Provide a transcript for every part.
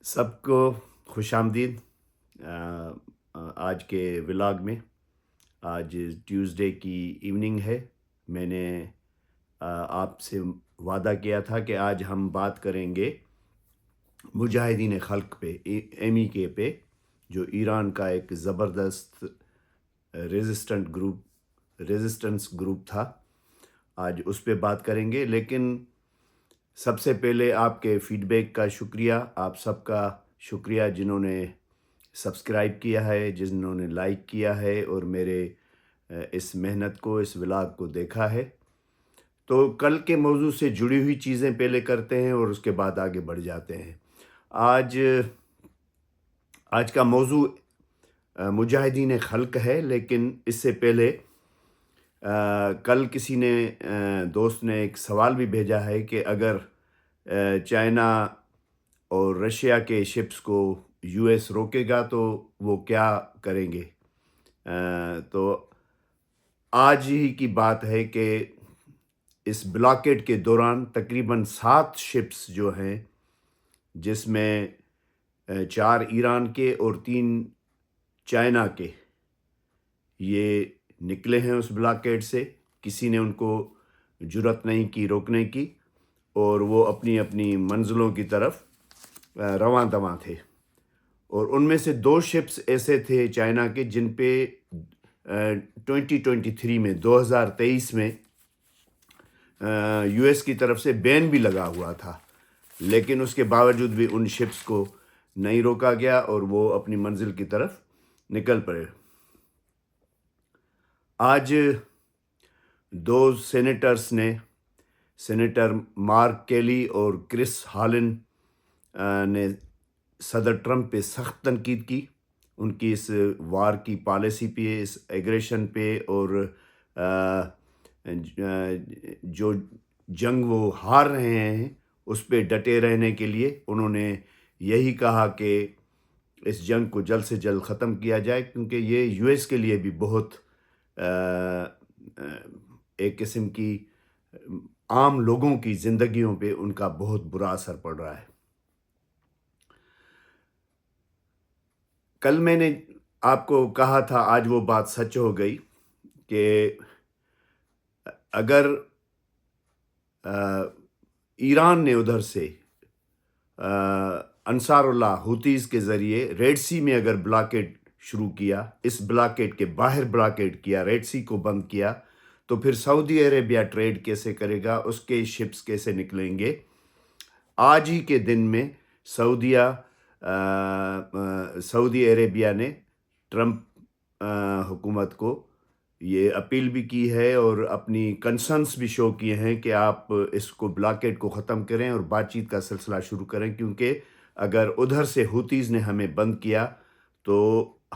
سب کو خوش آمدید آج کے ولاگ میں۔ آج ٹیوزڈے کی ایوننگ ہے۔ میں نے آپ سے وعدہ کیا تھا کہ آج ہم بات کریں گے مجاہدین خلق پہ، MEK پہ، جو ایران کا ایک زبردست ریزسٹنس گروپ تھا۔ آج اس پہ بات کریں گے، لیکن سب سے پہلے آپ کے فیڈ بیک کا شکریہ، آپ سب کا شکریہ جنہوں نے سبسکرائب کیا ہے، جنہوں نے لائک کیا ہے اور میرے اس محنت کو، اس ولاگ کو دیکھا ہے۔ تو کل کے موضوع سے جڑی ہوئی چیزیں پہلے کرتے ہیں اور اس کے بعد آگے بڑھ جاتے ہیں۔ آج کا موضوع مجاہدین خلق ہے، لیکن اس سے پہلے کل کسی نے دوست نے ایک سوال بھی بھیجا ہے کہ اگر چائنا اور رشیا کے شپس کو US روکے گا تو وہ کیا کریں گے۔ تو آج ہی کی بات ہے کہ اس بلاکیڈ کے دوران تقریباً 7 شپس جو ہیں، جس میں 4 ایران کے اور 3 چائنا کے، یہ نکلے ہیں اس بلاکیڈ سے۔ کسی نے ان کو جرأت نہیں کی روکنے کی، اور وہ اپنی اپنی منزلوں کی طرف رواں دواں تھے۔ اور ان میں سے 2 شپس ایسے تھے چائنا کے جن پہ 2023 میں 2023 میں US کی طرف سے بین بھی لگا ہوا تھا، لیکن اس کے باوجود بھی ان شپس کو نہیں روکا گیا اور وہ اپنی منزل کی طرف نکل پڑے۔ آج 2 سینیٹرز نے، سینیٹر مارک کیلی اور کرس ہالن نے صدر ٹرمپ پہ سخت تنقید کی، ان کی اس وار کی پالیسی پہ، اس ایگریشن پہ، اور جو جنگ وہ ہار رہے ہیں اس پہ ڈٹے رہنے کے لیے انہوں نے یہی کہا کہ اس جنگ کو جلد سے جلد ختم کیا جائے، کیونکہ یہ US کے لیے بھی بہت ایک قسم کی عام لوگوں کی زندگیوں پہ ان کا بہت برا اثر پڑ رہا ہے۔ کل میں نے آپ کو کہا تھا، آج وہ بات سچ ہو گئی، کہ اگر ایران نے ادھر سے انصار اللہ حوتیز کے ذریعے ریڈ سی میں اگر بلاکیڈ شروع کیا، اس بلاکیڈ کے باہر بلاکیڈ کیا، ریڈ سی کو بند کیا، تو پھر سعودی عربیہ ٹریڈ کیسے کرے گا، اس کے شپس کیسے نکلیں گے۔ آج ہی کے دن میں سعودی عربیہ نے ٹرمپ حکومت کو یہ اپیل بھی کی ہے اور اپنی کنسرنس بھی شو کیے ہیں کہ آپ اس کو بلاکیڈ کو ختم کریں اور بات چیت کا سلسلہ شروع کریں، کیونکہ اگر ادھر سے حوتیز نے ہمیں بند کیا تو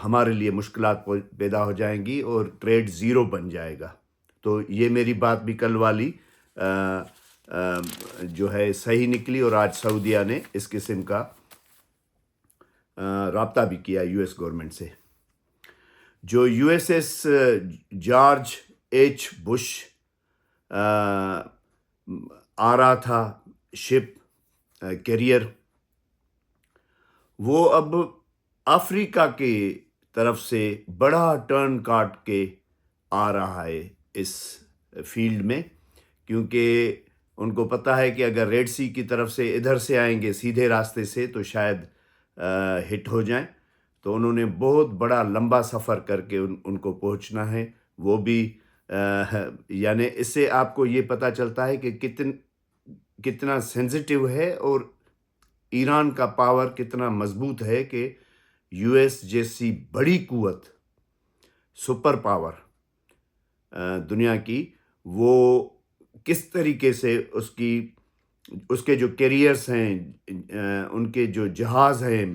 ہمارے لیے مشکلات پیدا ہو جائیں گی اور ٹریڈ زیرو بن جائے گا۔ تو یہ میری بات بھی کل والی جو ہے صحیح نکلی، اور آج سعودیہ نے اس قسم کا رابطہ بھی کیا US گورنمنٹ سے۔ جو USS جارج H بش آ رہا تھا شپ کیریئر، وہ اب افریقہ کے طرف سے بڑا ٹرن کاٹ کے آ رہا ہے اس فیلڈ میں، کیونکہ ان کو پتہ ہے کہ اگر ریڈ سی کی طرف سے ادھر سے آئیں گے سیدھے راستے سے تو شاید ہٹ ہو جائیں، تو انہوں نے بہت بڑا لمبا سفر کر کے ان کو پہنچنا ہے۔ وہ بھی یعنی اس سے آپ کو یہ پتہ چلتا ہے کہ کتنا سینسٹیو ہے اور ایران کا پاور کتنا مضبوط ہے، کہ US جیسی بڑی قوت، سپر پاور دنیا کی، وہ کس طریقے سے اس کے جو کیریئرز ہیں، ان کے جو جہاز ہیں،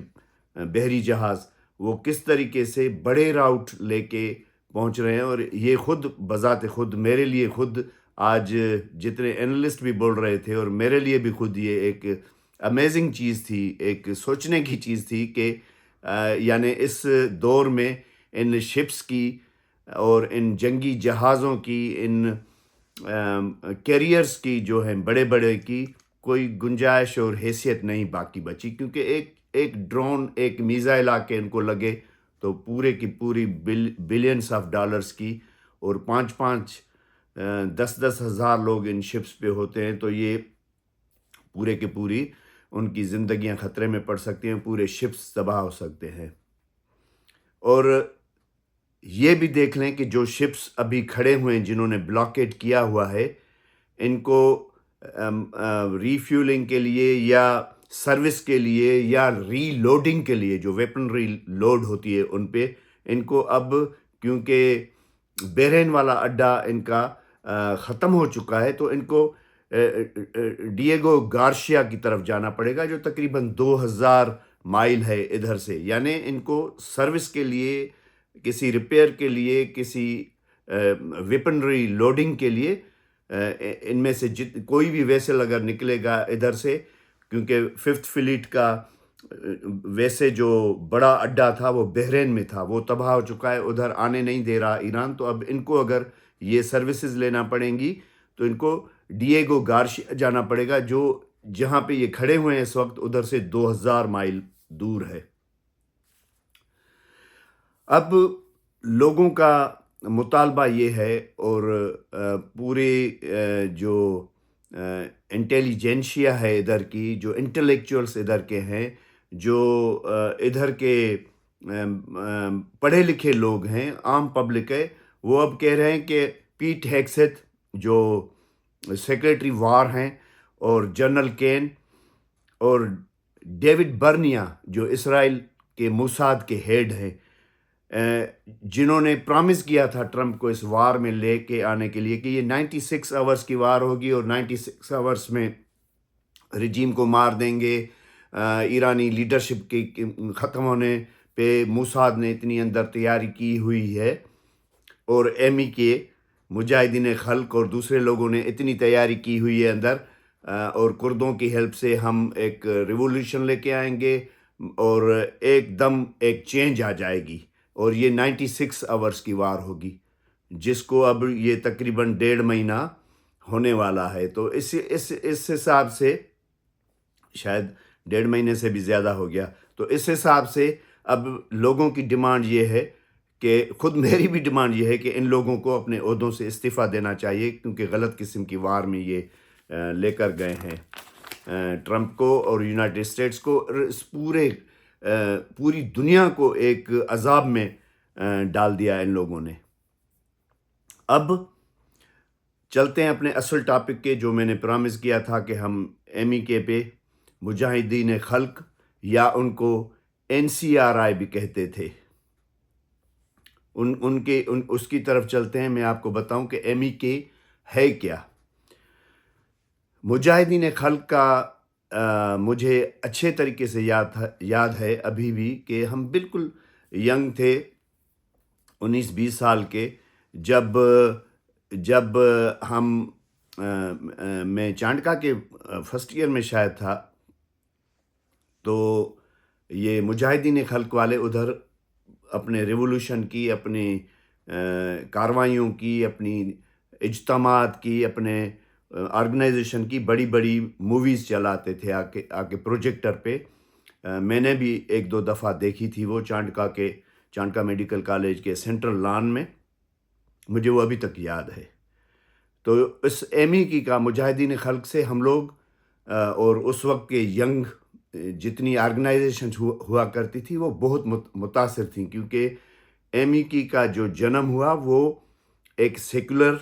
بحری جہاز، وہ کس طریقے سے بڑے راؤٹ لے کے پہنچ رہے ہیں۔ اور یہ خود بذات خود میرے لیے خود آج جتنے اینالسٹ بھی بول رہے تھے، اور میرے لیے بھی خود یہ ایک امیزنگ چیز تھی، ایک سوچنے کی چیز تھی کہ یعنی اس دور میں ان شپس کی اور ان جنگی جہازوں کی، ان کیریئرز کی جو ہیں بڑے بڑے کی، کوئی گنجائش اور حیثیت نہیں باقی بچی، کیونکہ ایک ڈرون ایک میزائل آ کے ان کو لگے تو پورے کی پوری بلینس آف ڈالرز کی، اور 5 10 ہزار لوگ ان شپس پہ ہوتے ہیں، تو یہ پورے کی پوری ان کی زندگیاں خطرے میں پڑ سکتی ہیں، پورے شپس تباہ ہو سکتے ہیں۔ اور یہ بھی دیکھ لیں کہ جو شپس ابھی کھڑے ہوئے ہیں جنہوں نے بلاکیڈ کیا ہوا ہے، ان کو ری فیولنگ کے لیے یا سروس کے لیے یا ری لوڈنگ کے لیے، جو ویپن ری لوڈ ہوتی ہے ان پہ، ان کو اب کیونکہ بحرین والا اڈا ان کا ختم ہو چکا ہے، تو ان کو ڈیگو گارشیا کی طرف جانا پڑے گا، جو تقریباً 2000 مائل ہے ادھر سے۔ یعنی ان کو سروس کے لیے، کسی ریپیئر کے لیے، کسی ویپنری لوڈنگ کے لیے، ان میں سے کوئی بھی ویسل اگر نکلے گا ادھر سے، کیونکہ 5th فلیٹ کا ویسے جو بڑا اڈا تھا وہ بحرین میں تھا، وہ تباہ ہو چکا ہے، ادھر آنے نہیں دے رہا ایران، تو اب ان کو اگر یہ سروسز لینا پڑیں گی تو ان کو ڈیگو گارشیا جانا پڑے گا، جو جہاں پہ یہ کھڑے ہوئے ہیں اس وقت ادھر سے 2000 مائل دور ہے۔ اب لوگوں کا مطالبہ یہ ہے، اور پورے جو انٹیلیجنشیا ہے ادھر کی، جو انٹلیکچوئلس ادھر کے ہیں، جو ادھر کے پڑھے لکھے لوگ ہیں، عام پبلک ہے، وہ اب کہہ رہے ہیں کہ پیٹ ہیگسیت جو سیکریٹری وار ہیں، اور جنرل کین، اور ڈیوڈ برنیا جو اسرائیل کے موساد کے ہیڈ ہیں، جنہوں نے پرامس کیا تھا ٹرمپ کو اس وار میں لے کے آنے کے لیے کہ یہ 96 آورز کی وار ہوگی، اور 96 آورز میں رجیم کو مار دیں گے، ایرانی لیڈرشپ کے ختم ہونے پہ موساد نے اتنی اندر تیاری کی ہوئی ہے، اور ایمی کے مجاہدین خلق اور دوسرے لوگوں نے اتنی تیاری کی ہوئی ہے اندر، اور کردوں کی ہیلپ سے ہم ایک ریولوشن لے کے آئیں گے، اور ایک دم ایک چینج آ جائے گی، اور یہ 96 آورز کی وار ہوگی، جس کو اب یہ تقریباً 1.5 مہینہ ہونے والا ہے۔ تو اس حساب سے شاید 1.5 مہینے سے بھی زیادہ ہو گیا، تو اس حساب سے اب لوگوں کی ڈیمانڈ یہ ہے کہ خود میری بھی ڈیمانڈ یہ ہے کہ ان لوگوں کو اپنے عہدوں سے استعفیٰ دینا چاہیے، کیونکہ غلط قسم کی وار میں یہ لے کر گئے ہیں ٹرمپ کو اور یونائٹڈ اسٹیٹس کو، اس پوری دنیا کو ایک عذاب میں ڈال دیا ان لوگوں نے۔ اب چلتے ہیں اپنے اصل ٹاپک کے، جو میں نے پرامس کیا تھا کہ ہم ایم ای کے پہ مجاہدین خلق، یا ان کو NCRI بھی کہتے تھے، اس کی طرف چلتے ہیں۔ میں آپ کو بتاؤں کہ ایم ای کے ہے کیا۔ مجاہدین خلق کا مجھے اچھے طریقے سے یاد ہے ابھی بھی، کہ ہم بالکل ینگ تھے، 19-20 سال کے، جب ہم میں چانڈکا کے فرسٹ ایئر میں شاید تھا، تو یہ مجاہدین خلق والے ادھر اپنے ریولوشن کی، اپنی کاروائیوں کی، اپنی اجتماعات کی، اپنے آرگنائزیشن کی بڑی بڑی موویز چلاتے تھے آ کے پروجیکٹر پہ۔ میں نے بھی 1-2 دفعہ دیکھی تھی وہ چانڈکا میڈیکل کالج کے سینٹرل لان میں، مجھے وہ ابھی تک یاد ہے۔ تو اس ایم ای کی کا مجاہدین خلق سے ہم لوگ اور اس وقت کے ینگ جتنی آرگنائزیشن ہوا کرتی تھی وہ بہت متاثر تھیں، کیونکہ ایم ای کی کا جو جنم ہوا وہ ایک سیکولر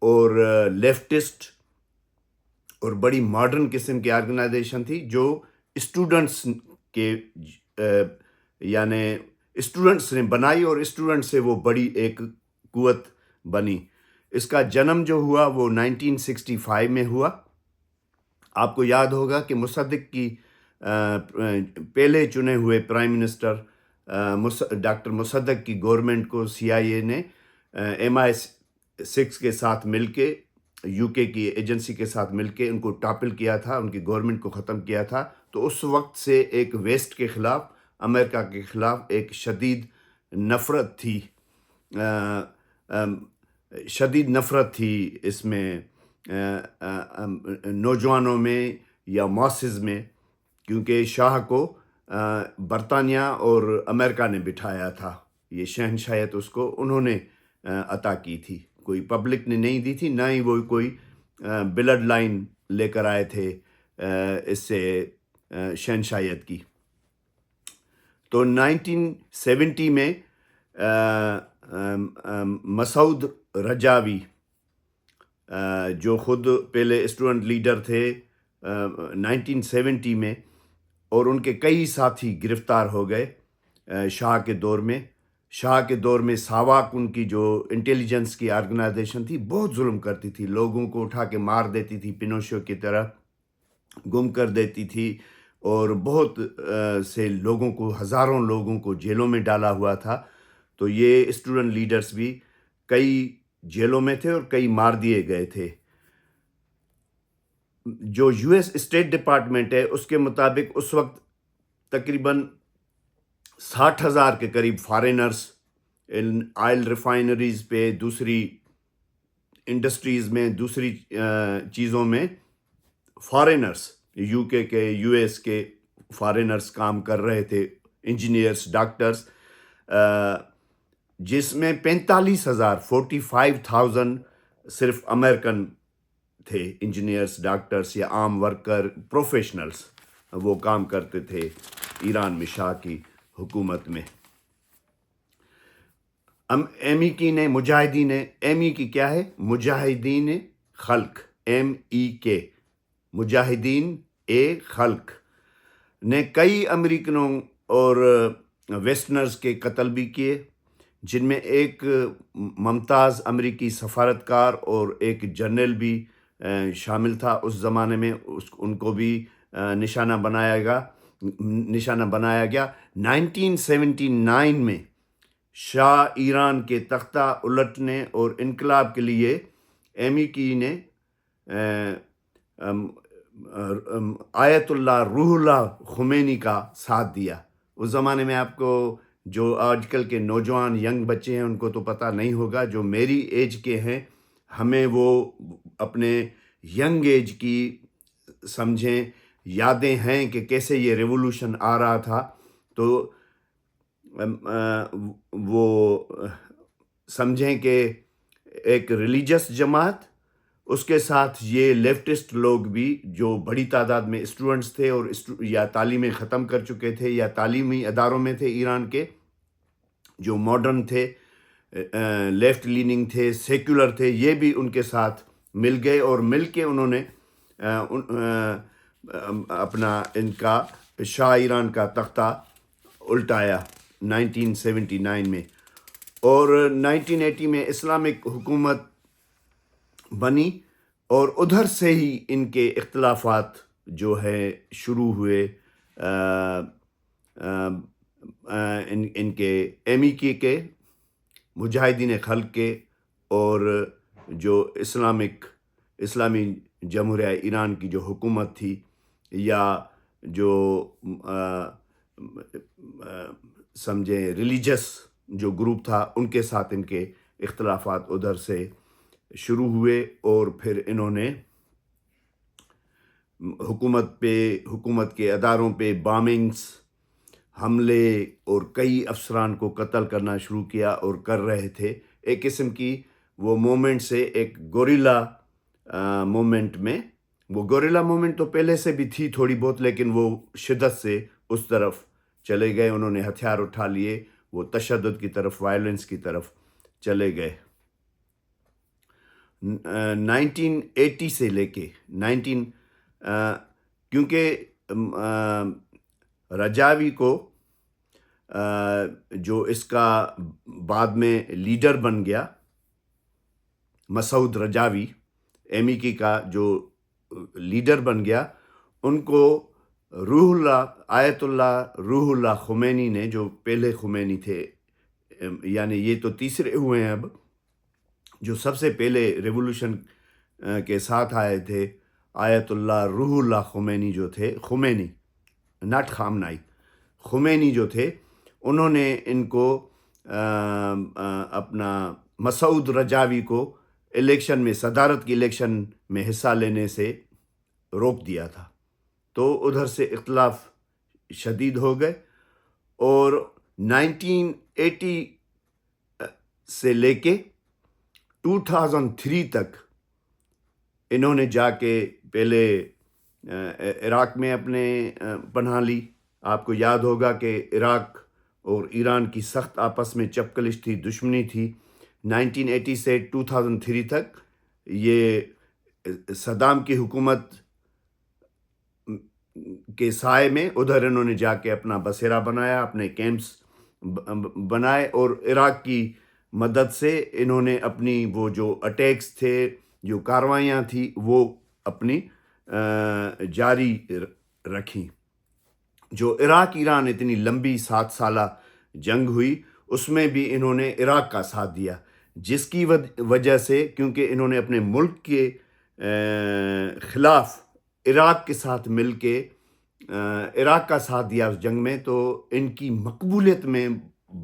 اور لیفٹسٹ اور بڑی ماڈرن قسم کی آرگنائزیشن تھی، جو اسٹوڈنٹس کے یعنی اسٹوڈنٹس نے بنائی، اور اسٹوڈنٹ سے وہ بڑی ایک قوت بنی۔ اس کا جنم جو ہوا وہ 1965 میں ہوا۔ آپ کو یاد ہوگا کہ مصدق کی پہلے چنے ہوئے پرائم منسٹر ڈاکٹر مصدق کی گورنمنٹ کو CIA نے MI6 کے ساتھ مل کے، UK کی ایجنسی کے ساتھ مل کے ان کو ٹاپل کیا تھا، ان کی گورنمنٹ کو ختم کیا تھا۔ تو اس وقت سے ایک ویسٹ کے خلاف، امریکہ کے خلاف ایک شدید نفرت تھی اس میں، نوجوانوں میں یا ماسز میں، کیونکہ شاہ کو برطانیہ اور امریکہ نے بٹھایا تھا، یہ شہنشاہیت اس کو انہوں نے عطا کی تھی، کوئی پبلک نے نہیں دی تھی، نہ ہی وہ کوئی بلڈ لائن لے کر آئے تھے اس سے شہنشاہیت کی۔ تو 1970 میں مسعود رجاوی جو خود پہلے اسٹوڈنٹ لیڈر تھے 1970 میں، اور ان کے کئی ساتھی گرفتار ہو گئے شاہ کے دور میں۔ شاہ کے دور میں ساواک ان کی جو انٹیلیجنس کی آرگنائزیشن تھی بہت ظلم کرتی تھی، لوگوں کو اٹھا کے مار دیتی تھی، پینوشو کی طرح گم کر دیتی تھی، اور بہت سے لوگوں کو، ہزاروں لوگوں کو جیلوں میں ڈالا ہوا تھا۔ تو یہ اسٹوڈنٹ لیڈرز بھی کئی جیلوں میں تھے اور کئی مار دیے گئے تھے۔ جو یو ایس اسٹیٹ ڈپارٹمنٹ ہے اس کے مطابق اس وقت تقریباً 60,000 کے قریب فارینرز ان آئل ریفائنریز پہ، دوسری انڈسٹریز میں، دوسری چیزوں میں فارینرز، یو کے یو ایس کے فارینرز کام کر رہے تھے، انجینئرز، ڈاکٹرز، جس میں 45,000 صرف امریکن تھے، انجینئرز، ڈاکٹرز یا عام ورکر، پروفیشنلز، وہ کام کرتے تھے ایران میں شاہ کی حکومت میں۔ MEK نے، مجاہدین، MEK کیا ہے؟ مجاہدین خلق، MEK، مجاہدین خلق نے کئی امریکنوں اور ویسٹرنرز کے قتل بھی کیے، جن میں ایک ممتاز امریکی سفارتکار اور ایک جنرل بھی شامل تھا اس زمانے میں، ان کو بھی نشانہ بنایا گیا۔ 1979 میں شاہ ایران کے تختہ الٹنے اور انقلاب کے لیے MEK نے آیت اللہ روح اللہ خمینی کا ساتھ دیا۔ اس زمانے میں آپ کو جو آج کل کے نوجوان ینگ بچے ہیں ان کو تو پتہ نہیں ہوگا، جو میری ایج کے ہیں، ہمیں وہ اپنے ینگ ایج کی سمجھیں یادیں ہیں کہ کیسے یہ ریولوشن آ رہا تھا۔ تو وہ سمجھیں کہ ایک ریلیجس جماعت، اس کے ساتھ یہ لیفٹسٹ لوگ بھی جو بڑی تعداد میں اسٹوڈنٹس تھے اور یا تعلیمیں ختم کر چکے تھے یا تعلیمی اداروں میں تھے ایران کے، جو ماڈرن تھے، لیفٹ لیننگ تھے، سیکولر تھے، یہ بھی ان کے ساتھ مل گئے، اور مل کے انہوں نے اپنا ان کا شاہ ایران کا تختہ الٹایا 1979 میں، اور 1980 میں اسلامک حکومت بنی، اور ادھر سے ہی ان کے اختلافات جو ہے شروع ہوئے، ان کے MEK کے، مجاہدین خلق کے، اور جو اسلامی جمہوریہ ایران کی جو حکومت تھی، یا جو سمجھیں ریلیجس جو گروپ تھا، ان کے ساتھ ان کے اختلافات ادھر سے شروع ہوئے، اور پھر انہوں نے حکومت کے اداروں پہ بامنگز، حملے، اور کئی افسران کو قتل کرنا شروع کیا اور کر رہے تھے۔ ایک قسم کی وہ مومنٹ سے ایک گوریلا مومنٹ میں، وہ گوریلا مومنٹ تو پہلے سے بھی تھی تھوڑی بہت، لیکن وہ شدت سے اس طرف چلے گئے، انہوں نے ہتھیار اٹھا لیے، وہ تشدد کی طرف، وائلنس کی طرف چلے گئے۔ 1980 سے لے کے کیونکہ رجاوی کو جو اس کا بعد میں لیڈر بن گیا، مسعود رجاوی، MEK کا جو لیڈر بن گیا، ان کو آیت اللہ روح اللہ خمینی نے، جو پہلے خمینی تھے، یعنی یہ تو تیسرے ہوئے ہیں اب، جو سب سے پہلے ریولوشن کے ساتھ آئے تھے، آیت اللہ روح اللہ خمینی جو تھے، خمینی ناٹ خامنائی، خمینی جو تھے، انہوں نے ان کو اپنا مسعود رجاوی کو الیکشن میں، صدارت کی الیکشن میں حصہ لینے سے روک دیا تھا۔ تو ادھر سے اختلاف شدید ہو گئے، اور 1980 سے لے کے 2003 تک انہوں نے جا کے پہلے عراق میں اپنے پناہ لی. آپ کو یاد ہوگا کہ عراق اور ایران کی سخت آپس میں چپکلش تھی، دشمنی تھی. 1980 سے 2003 تک یہ صدام کی حکومت کے سائے میں ادھر انہوں نے جا کے اپنا بسیرا بنایا، اپنے کیمپس بنائے، اور عراق کی مدد سے انہوں نے اپنی وہ جو اٹیکس تھے، جو کاروائیاں تھیں، وہ اپنی جاری رکھیں. جو عراق ایران اتنی لمبی 7 سالہ جنگ ہوئی، اس میں بھی انہوں نے عراق کا ساتھ دیا، جس کی وجہ سے، کیونکہ انہوں نے اپنے ملک کے خلاف عراق کے ساتھ مل کے عراق کا ساتھ دیا اس جنگ میں، تو ان کی مقبولیت میں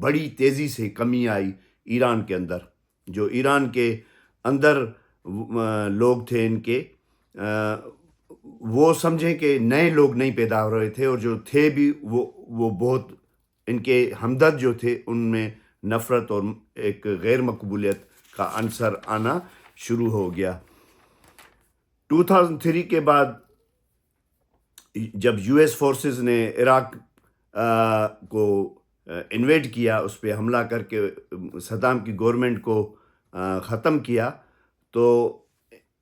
بڑی تیزی سے کمی آئی ایران کے اندر. جو ایران کے اندر لوگ تھے ان کے، وہ سمجھیں کہ نئے لوگ نہیں پیدا ہو رہے تھے، اور جو تھے بھی وہ بہت ان کے ہمدرد جو تھے، ان میں نفرت اور ایک غیر مقبولیت کا عنصر آنا شروع ہو گیا. 2003 کے بعد جب یو ایس فورسز نے عراق کو انویڈ کیا، اس پہ حملہ کر کے صدام کی گورنمنٹ کو ختم کیا، تو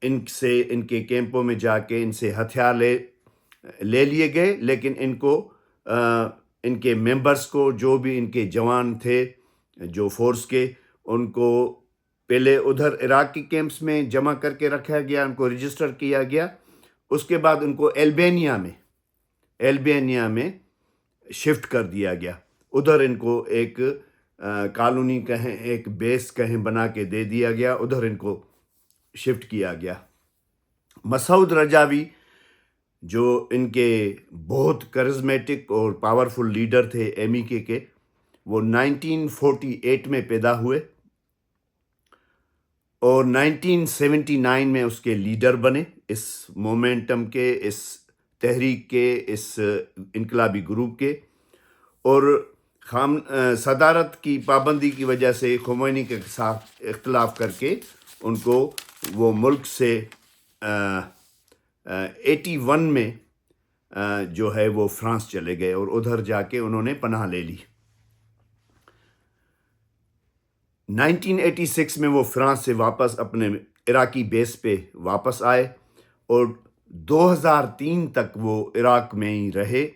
ان کے کیمپوں میں جا کے ان سے ہتھیار لے لیے گئے. لیکن ان کے ممبرز کو، جو بھی ان کے جوان تھے جو فورس کے، ان کو پہلے ادھر عراق کی کیمپس میں جمع کر کے رکھا گیا، ان کو رجسٹر کیا گیا. اس کے بعد ان کو البینیا میں شفٹ کر دیا گیا. ادھر ان کو ایک کالونی کہیں، ایک بیس کہیں بنا کے دے دیا گیا، ادھر ان کو شفٹ کیا گیا. مسعود رجاوی جو ان کے بہت کرزمیٹک اور پاورفل لیڈر تھے MEK کے، وہ 1948 میں پیدا ہوئے اور 1979 میں اس کے لیڈر بنے، اس مومنٹم کے، اس تحریک کے، اس انقلابی گروپ کے. اور صدارت کی پابندی کی وجہ سے خمینی کے ساتھ اختلاف کر کے ان کو وہ ملک سے 81 میں جو ہے وہ فرانس چلے گئے، اور ادھر جا کے انہوں نے پناہ لے لی. 1986 میں وہ فرانس سے واپس اپنے عراقی بیس پہ واپس آئے، اور 2003 تک وہ عراق میں ہی رہے،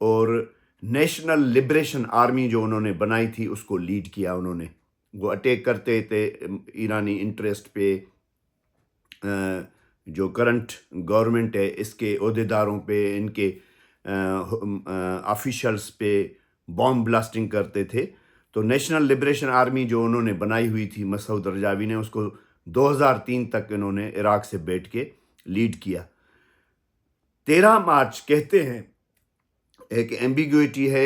اور نیشنل لبریشن آرمی جو انہوں نے بنائی تھی اس کو لیڈ کیا. انہوں نے وہ اٹیک کرتے تھے ایرانی انٹرسٹ پہ، جو کرنٹ گورنمنٹ ہے اس کے عہدیداروں پہ، ان کے آفیشلز پہ بام بلاسٹنگ کرتے تھے. تو نیشنل لبریشن آرمی جو انہوں نے بنائی ہوئی تھی مسعود رجاوی نے، اس کو 2003 تک انہوں نے عراق سے بیٹھ کے لیڈ کیا. 13 مارچ کہتے ہیں، ایک ایمبیگوٹی ہے،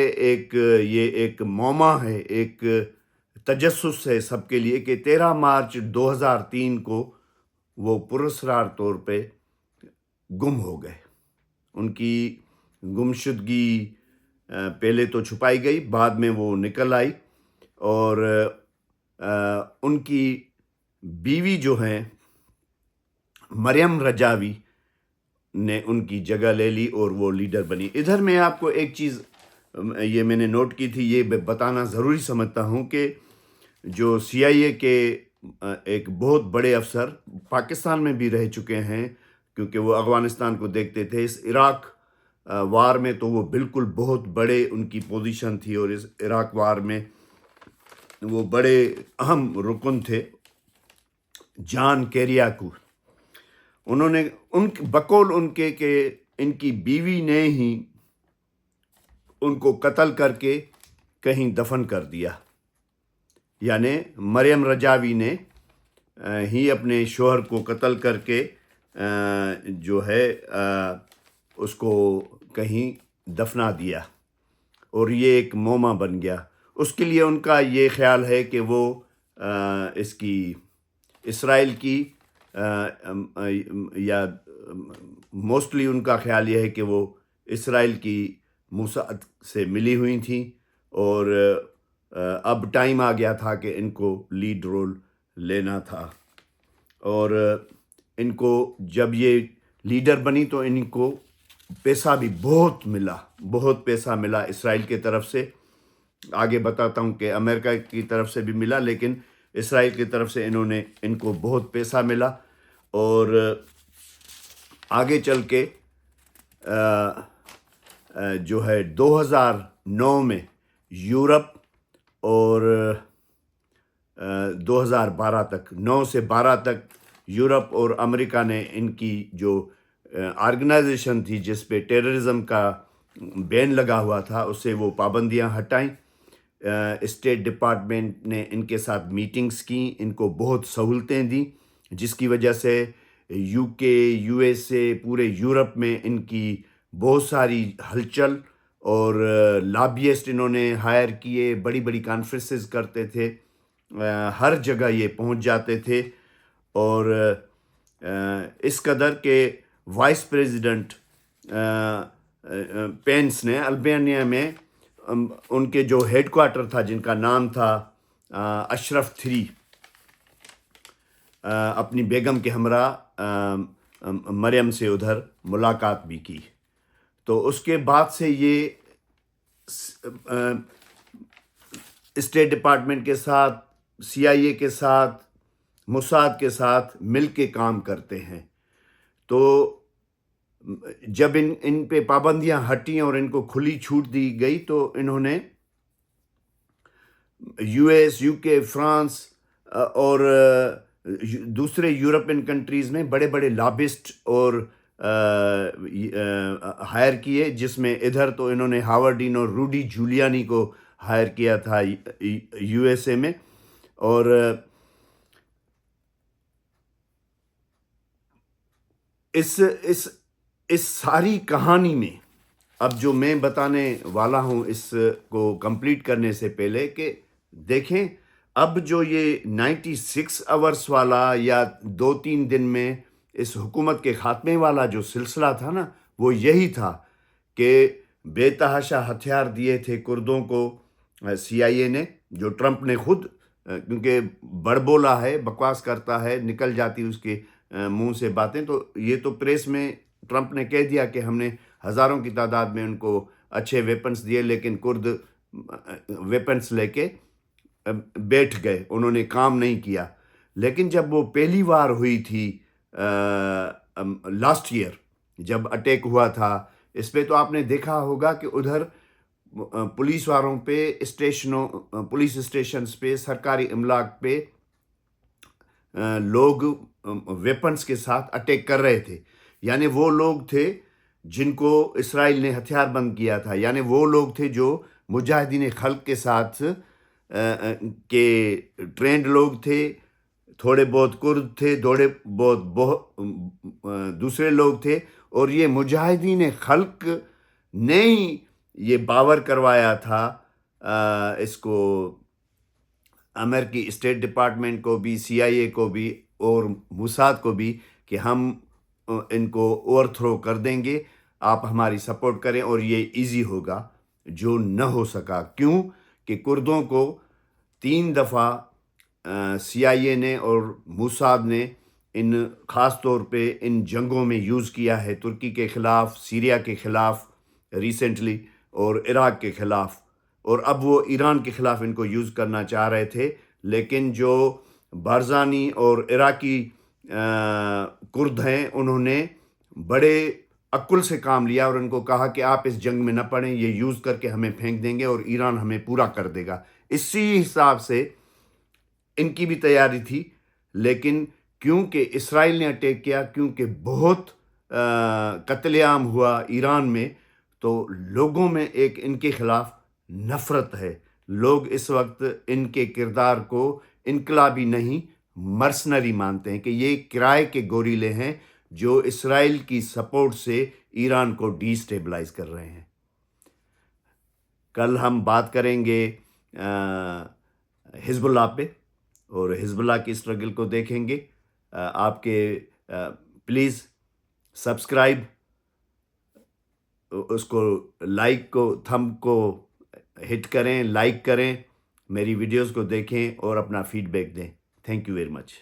یہ ایک موما ہے، ایک تجسس ہے سب کے لیے، کہ 13 مارچ 2003 کو وہ پراسرار طور پہ گم ہو گئے. ان کی گمشدگی پہلے تو چھپائی گئی، بعد میں وہ نکل آئی، اور ان کی بیوی جو ہیں مریم رجاوی نے ان کی جگہ لے لی اور وہ لیڈر بنی. ادھر میں آپ کو ایک چیز یہ میں نے نوٹ کی تھی، یہ بتانا ضروری سمجھتا ہوں کہ جو CIA کے ایک بہت بڑے افسر پاکستان میں بھی رہ چکے ہیں، کیونکہ وہ افغانستان کو دیکھتے تھے، اس عراق وار میں تو وہ بالکل بہت بڑے ان کی پوزیشن تھی، اور اس عراق وار میں وہ بڑے اہم رکن تھے. جان کیریاکو، انہوں نے بقول ان کے کہ ان کی بیوی نے ہی ان کو قتل کر کے کہیں دفن کر دیا، یعنی مریم رجاوی نے ہی اپنے شوہر کو قتل کر کے جو ہے اس کو کہیں دفنا دیا، اور یہ ایک موما بن گیا. اس کے لیے ان کا یہ خیال ہے کہ وہ اس کی اسرائیل کی یا موسٹلی ان کا خیال یہ ہے کہ وہ اسرائیل کی موساد سے ملی ہوئی تھیں، اور اب ٹائم آ گیا تھا کہ ان کو لیڈ رول لینا تھا، اور ان کو جب یہ لیڈر بنی تو ان کو پیسہ بھی بہت پیسہ ملا اسرائیل کی طرف سے. آگے بتاتا ہوں کہ امریکہ کی طرف سے بھی ملا، لیکن اسرائیل کی طرف سے ان کو بہت پیسہ ملا. اور آگے چل کے جو ہے 2009 میں یورپ اور 2012 تک 9 سے 12 تک یورپ اور امریکہ نے ان کی جو آرگنائزیشن تھی جس پہ ٹیررزم کا بین لگا ہوا تھا، اس سے وہ پابندیاں ہٹائیں. اسٹیٹ ڈپارٹمنٹ نے ان کے ساتھ میٹنگز کی، ان کو بہت سہولتیں دیں، جس کی وجہ سے یو کے، یو ایس اے، پورے یورپ میں ان کی بہت ساری ہلچل، اور لابیسٹ انہوں نے ہائر کیے، بڑی بڑی کانفرنسز کرتے تھے، ہر جگہ یہ پہنچ جاتے تھے. اور اس قدر کہ وائس پریزیڈنٹ پینس نے البانیہ میں ان کے جو ہیڈ کوارٹر تھا، جن کا نام تھا اشرف 3، اپنی بیگم کے ہمراہ مریم سے ادھر ملاقات بھی کی. تو اس کے بعد سے یہ اسٹیٹ ڈپارٹمنٹ کے ساتھ، CIA کے ساتھ، موساد کے ساتھ مل کے کام کرتے ہیں. تو جب ان پہ پابندیاں ہٹیں اور ان کو کھلی چھوٹ دی گئی، تو انہوں نے US، UK، فرانس اور دوسرے یورپین کنٹریز میں بڑے بڑے لابسٹ اور ہائر کیے، جس میں ادھر تو انہوں نے ہاورڈین اور روڈی جولیانی کو ہائر کیا تھا USA میں. اور اس ساری کہانی میں اب جو میں بتانے والا ہوں، اس کو کمپلیٹ کرنے سے پہلے کہ دیکھیں، اب جو یہ 96 آورس والا یا 2-3 دن میں اس حکومت کے خاتمے والا جو سلسلہ تھا نا، وہ یہی تھا کہ بے تحاشا ہتھیار دیے تھے کردوں کو CIA نے، جو ٹرمپ نے خود، کیونکہ بڑبولا ہے، بکواس کرتا ہے، نکل جاتی اس کے منہ سے باتیں. تو یہ تو پریس میں ٹرمپ نے کہہ دیا کہ ہم نے ہزاروں کی تعداد میں ان کو اچھے ویپنز دیے، لیکن کرد ویپنز لے کے بیٹھ گئے، انہوں نے کام نہیں کیا. لیکن جب وہ پہلی بار ہوئی تھی لاسٹ ایئر، جب اٹیک ہوا تھا اس پہ، تو آپ نے دیکھا ہوگا کہ ادھر پولیس والوں پہ، پولیس اسٹیشنز پہ، سرکاری املاک پہ لوگ ویپنز کے ساتھ اٹیک کر رہے تھے. یعنی وہ لوگ تھے جن کو اسرائیل نے ہتھیار بند کیا تھا، یعنی وہ لوگ تھے جو مجاہدین خلق کے ساتھ کے ٹرینڈ لوگ تھے. تھوڑے بہت کرد تھے، تھوڑے بہت دوسرے لوگ تھے، اور یہ مجاہدین خلق نے ہی یہ باور کروایا تھا اس کو، امریکی اسٹیٹ ڈپارٹمنٹ کو بھی، CIA کو بھی اور موساد کو بھی، کہ ہم ان کو اوور تھرو کر دیں گے، آپ ہماری سپورٹ کریں، اور یہ ایزی ہوگا. جو نہ ہو سکا. کیوں کہ کردوں کو 3 دفعہ CIA نے اور موساد نے خاص طور پہ ان جنگوں میں یوز کیا ہے، ترکی کے خلاف، سیریا کے خلاف ریسنٹلی، اور عراق کے خلاف، اور اب وہ ایران کے خلاف ان کو یوز کرنا چاہ رہے تھے. لیکن جو بارزانی اور عراقی کرد ہیں، انہوں نے بڑے عقل سے کام لیا اور ان کو کہا کہ آپ اس جنگ میں نہ پڑیں، یہ یوز کر کے ہمیں پھینک دیں گے اور ایران ہمیں پورا کر دے گا. اسی حساب سے ان کی بھی تیاری تھی. لیکن کیونکہ اسرائیل نے اٹیک کیا، کیونکہ بہت قتل عام ہوا ایران میں، تو لوگوں میں ایک ان کے خلاف نفرت ہے. لوگ اس وقت ان کے کردار کو انقلابی نہیں، مرسنری مانتے ہیں، کہ یہ کرائے کے گوریلے ہیں جو اسرائیل کی سپورٹ سے ایران کو ڈی سٹیبلائز کر رہے ہیں. کل ہم بات کریں گے حزب اللہ پہ، اور حزب اللہ کی اسٹرگل کو دیکھیں گے. آپ کے پلیز سبسکرائب اس کو لائک کو تھم کو ہٹ کریں، لائک کریں، میری ویڈیوز کو دیکھیں اور اپنا فیڈ بیک دیں. Thank you very much.